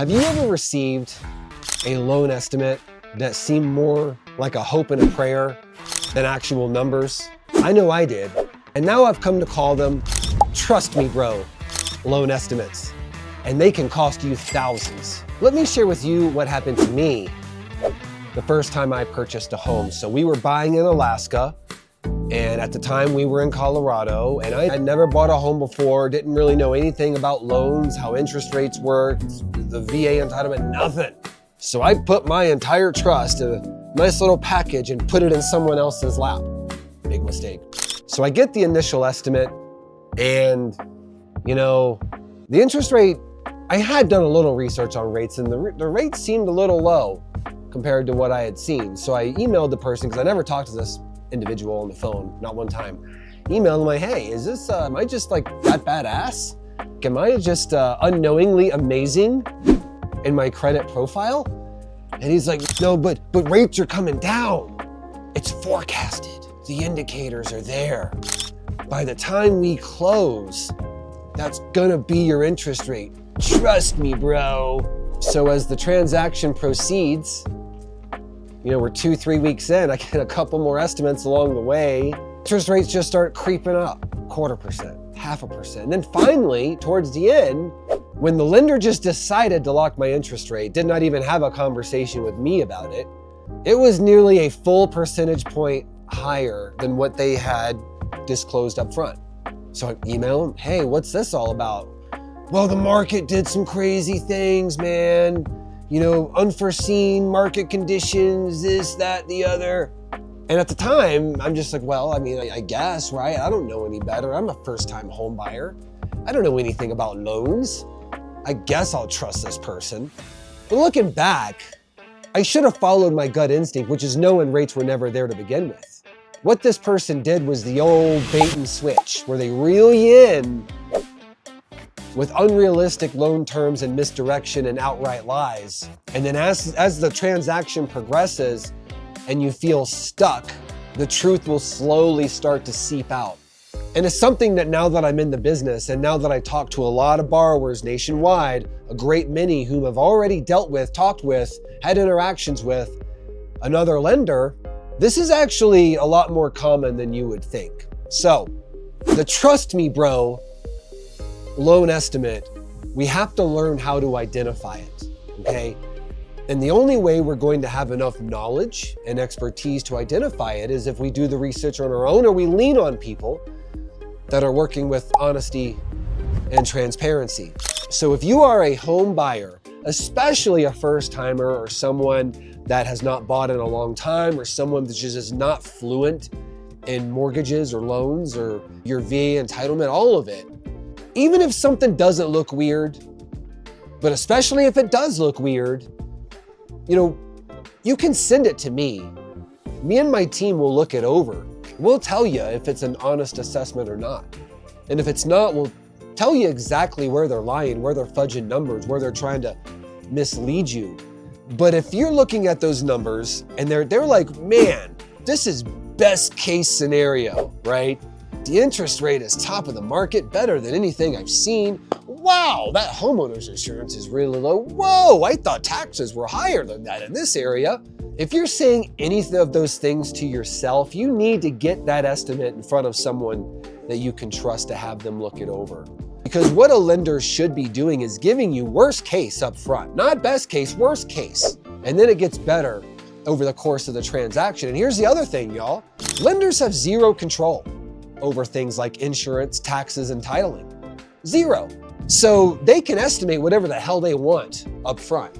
Have you ever received a loan estimate that seemed more like a hope and a prayer than actual numbers? I know I did. And now I've come to call them, trust me bro, loan estimates. And they can cost you thousands. Let me share with you what happened to me the first time I purchased a home. So we were buying in Alaska, and at the time we were in Colorado, and I had never bought a home before, didn't really know anything about loans, how interest rates worked, the VA entitlement, nothing. So I put my entire trust in a nice little package and put it in someone else's lap. Big mistake. So I get the initial estimate, and the interest rate, I had done a little research on rates, and the rates seemed a little low compared to what I had seen. So I emailed the person, because I never talked to this individual on the phone, not one time. Emailed him like, hey, is this, am I just like that badass? Am I just unknowingly amazing in my credit profile? And he's like, no, but rates are coming down. It's forecasted. The indicators are there. By the time we close, that's gonna be your interest rate. Trust me, bro. So as the transaction proceeds, we're 2-3 weeks in, I get a couple more estimates along the way. Interest rates just start creeping up, 0.25%, 0.5%. And then finally, towards the end, when the lender just decided to lock my interest rate, did not even have a conversation with me about it, it was nearly a full percentage point higher than what they had disclosed up front. So I email them, hey, what's this all about? Well, the market did some crazy things, man. Unforeseen market conditions, this, that, the other. And at the time, I'm just like, well, I guess, right? I don't know any better. I'm a first-time home buyer. I don't know anything about loans. I guess I'll trust this person. But looking back, I should have followed my gut instinct, which is knowing rates were never there to begin with. What this person did was the old bait and switch, where they reel you in with unrealistic loan terms and misdirection and outright lies. And then as the transaction progresses and you feel stuck, the truth will slowly start to seep out. And it's something that now that I'm in the business, and now that I talk to a lot of borrowers nationwide, a great many whom have already dealt with, talked with, had interactions with another lender, this is actually a lot more common than you would think. So the trust me bro loan estimate, we have to learn how to identify it, okay? And the only way we're going to have enough knowledge and expertise to identify it is if we do the research on our own, or we lean on people that are working with honesty and transparency. So if you are a home buyer, especially a first timer or someone that has not bought in a long time, or someone that just is not fluent in mortgages or loans or your VA entitlement, all of it, even if something doesn't look weird, but especially if it does look weird, you can send it to me. Me and my team will look it over. We'll tell you if it's an honest assessment or not. And if it's not, we'll tell you exactly where they're lying, where they're fudging numbers, where they're trying to mislead you. But if you're looking at those numbers and they're like, man, this is best case scenario, right? The interest rate is top of the market, better than anything I've seen. Wow, that homeowners insurance is really low. Whoa, I thought taxes were higher than that in this area. If you're saying any of those things to yourself, you need to get that estimate in front of someone that you can trust to have them look it over. Because what a lender should be doing is giving you worst case up front, not best case, worst case. And then it gets better over the course of the transaction. And here's the other thing, y'all. Lenders have zero control over things like insurance, taxes, and titling. Zero. So they can estimate whatever the hell they want up front.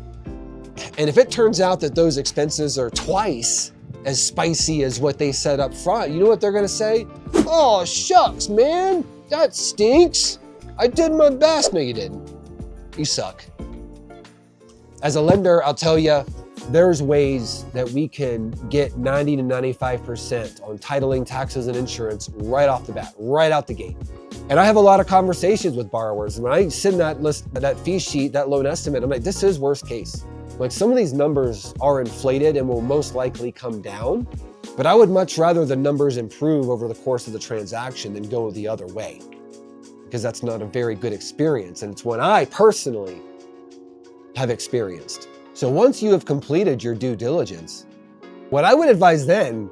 And if it turns out that those expenses are twice as spicy as what they said up front, you know what they're gonna say? Oh, shucks, man, that stinks. I did my best. No, you didn't. You suck. As a lender, I'll tell you, there's ways that we can get 90 to 95% on titling, taxes, and insurance right off the bat, right out the gate. And I have a lot of conversations with borrowers. And when I send that fee sheet, that loan estimate, I'm like, this is worst case. Like, some of these numbers are inflated and will most likely come down, but I would much rather the numbers improve over the course of the transaction than go the other way, because that's not a very good experience. And it's one I personally have experienced. So once you have completed your due diligence, what I would advise then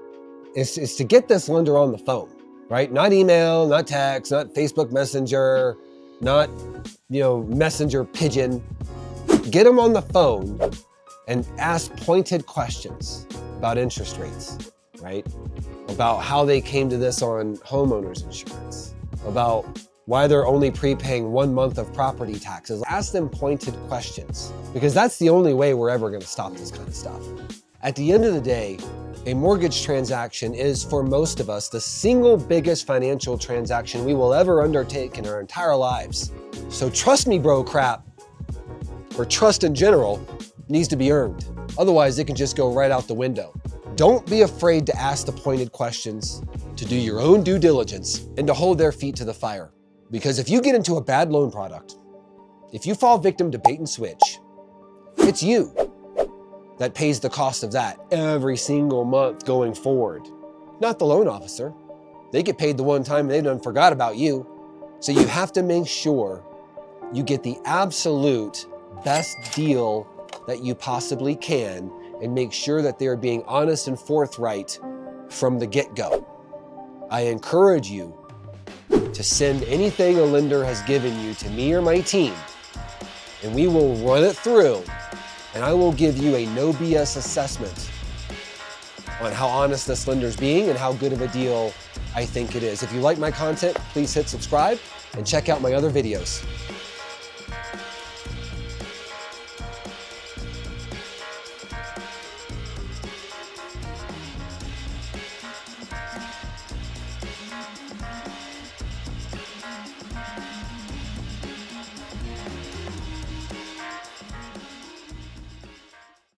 is to get this lender on the phone, right? Not email, not text, not Facebook Messenger, not, Messenger pigeon. Get them on the phone and ask pointed questions about interest rates, right? About how they came to this on homeowners insurance, about why they're only prepaying 1 month of property taxes. Ask them pointed questions, because that's the only way we're ever gonna stop this kind of stuff. At the end of the day, a mortgage transaction is, for most of us, the single biggest financial transaction we will ever undertake in our entire lives. So trust me, bro crap, or trust in general, needs to be earned. Otherwise, it can just go right out the window. Don't be afraid to ask the pointed questions, to do your own due diligence, and to hold their feet to the fire. Because if you get into a bad loan product, if you fall victim to bait and switch, it's you that pays the cost of that every single month going forward. Not the loan officer. They get paid the one time and they done forgot about you. So you have to make sure you get the absolute best deal that you possibly can, and make sure that they're being honest and forthright from the get-go. I encourage you to send anything a lender has given you to me or my team, and we will run it through, and I will give you a no BS assessment on how honest this lender's being and how good of a deal I think it is. If you like my content, please hit subscribe and check out my other videos.